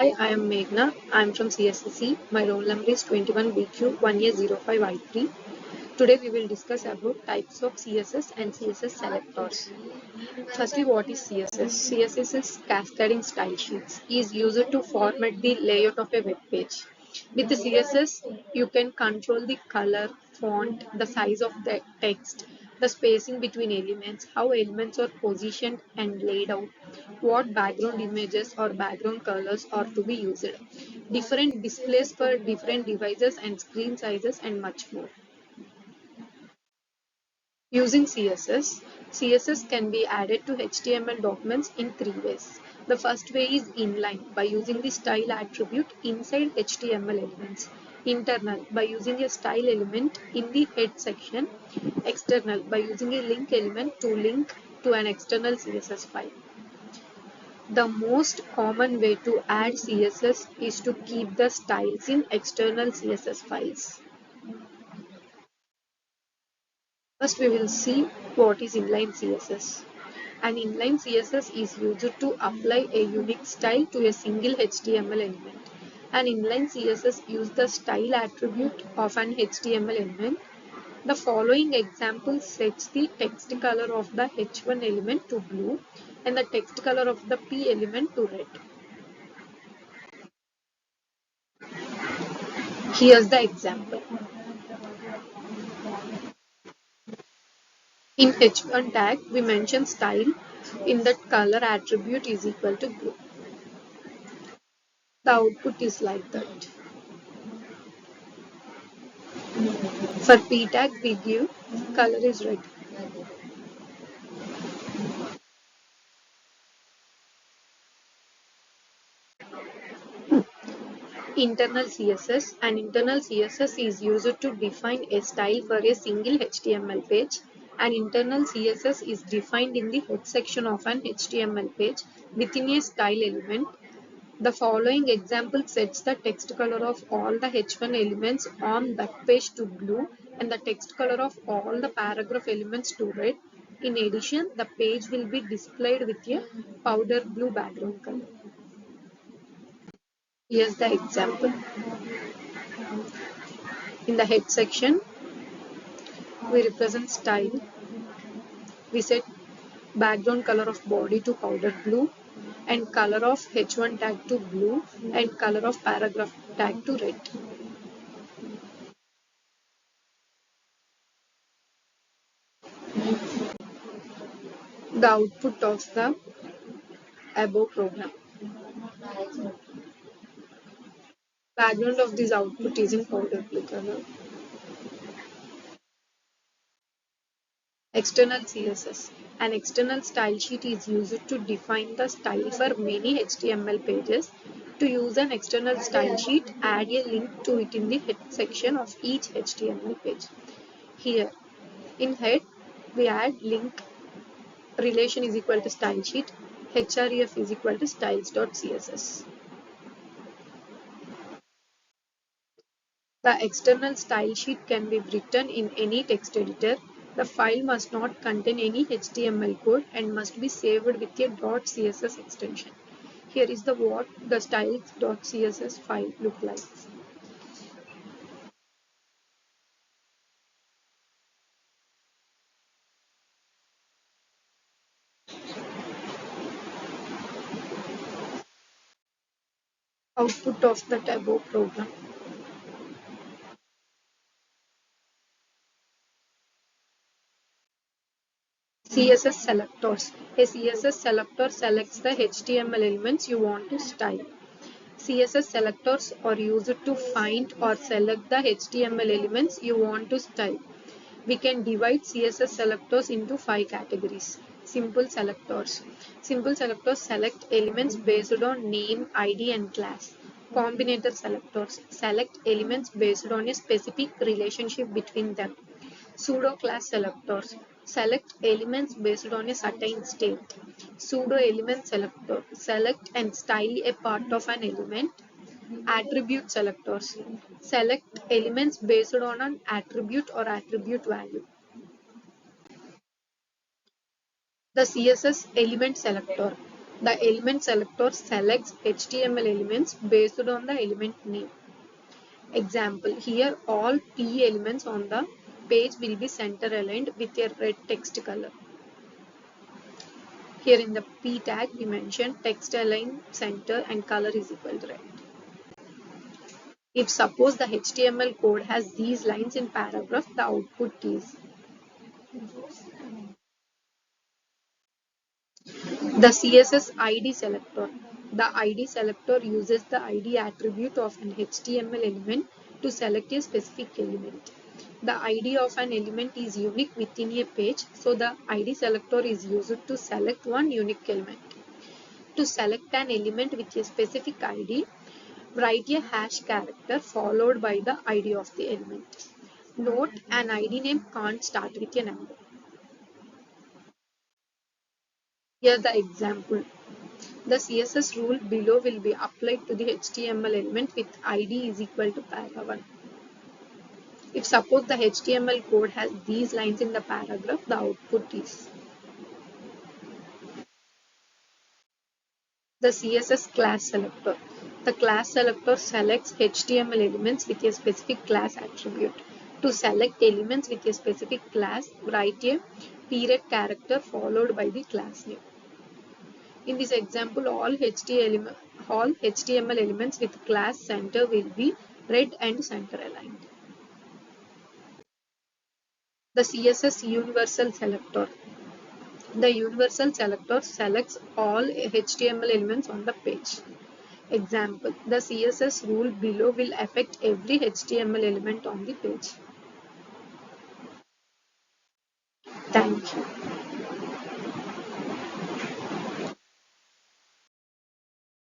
Hi, I am Meghna. I am from CSSC. My roll number is 21BQ1A05I3. Today we will discuss about types of CSS and CSS selectors. Firstly, what is CSS? CSS is cascading style sheets. Is used to format the layout of a web page. With the CSS, you can control the color, font, the size of the text, the spacing between elements, how elements are positioned and laid out, what background images or background colors are to be used, different displays for different devices and screen sizes, and much more. Using CSS, CSS can be added to HTML documents in three ways. The first way is inline by using the style attribute inside HTML elements. Internal by using a style element in the head section. External by using a link element to link to an external CSS file. The most common way to add CSS is to keep the styles in external CSS files. First, we will see what is inline CSS. An inline CSS is used to apply a unique style to a single HTML element. An inline CSS uses the style attribute of an HTML element. The following example sets the text color of the H1 element to blue and the text color of the P element to red. Here's the example. In H1 tag, we mention style in that color attribute is equal to blue. The output is like that. For P tag, we give color is red. Internal CSS. An internal CSS is used to define a style for a single HTML page. An internal CSS is defined in the head section of an HTML page within a style element. The following example sets the text color of all the H1 elements on that page to blue and the text color of all the paragraph elements to red. In addition, the page will be displayed with a powder blue background color. Here's the example. In the head section, we represent style. We set background color of body to powder blue and color of H1 tag to blue and color of paragraph tag to red. The output of the above program. Background of this output is in powder blue color. External CSS. An external style sheet is used to define the style for many HTML pages. To use an external style sheet, add a link to it in the head section of each HTML page. Here, in head, we add link relation is equal to style sheet, href is equal to styles.css. The external style sheet can be written in any text editor. The file must not contain any HTML code and must be saved with a .css extension. Here is the what the styles.css file look like. Output of the above program. CSS selectors. A CSS selector selects the HTML elements you want to style. CSS selectors are used to find or select the HTML elements you want to style. We can divide CSS selectors into 5 categories. Simple selectors. Simple selectors select elements based on name, ID and class. Combinator selectors select elements based on a specific relationship between them. Pseudo class selectors select elements based on a certain state. Pseudo element selector select and style a part of an element. Attribute selectors select elements based on an attribute or attribute value. The CSS element selector. The element selector selects HTML elements based on the element name. Example, here all P elements on the page will be center aligned with a red text color. Here in the P tag we mentioned text align center and color is equal to red. If suppose the HTML code has these lines in paragraph, the output is the CSS ID selector. The ID selector uses the ID attribute of an HTML element to select a specific element. The ID of an element is unique within a page, so the ID selector is used to select one unique element. To select an element with a specific ID, write a hash character followed by the ID of the element. Note, an ID name can't start with a number. Here the example. The CSS rule below will be applied to the HTML element with ID is equal to para1. If suppose the HTML code has these lines in the paragraph, the output is the CSS class selector. The class selector selects HTML elements with a specific class attribute. To select elements with a specific class, write a period character followed by the class name. In this example, all HTML elements with class center will be red and center aligned. The CSS universal selector. The universal selector selects all HTML elements on the page. Example, the CSS rule below will affect every HTML element on the page. Thank you.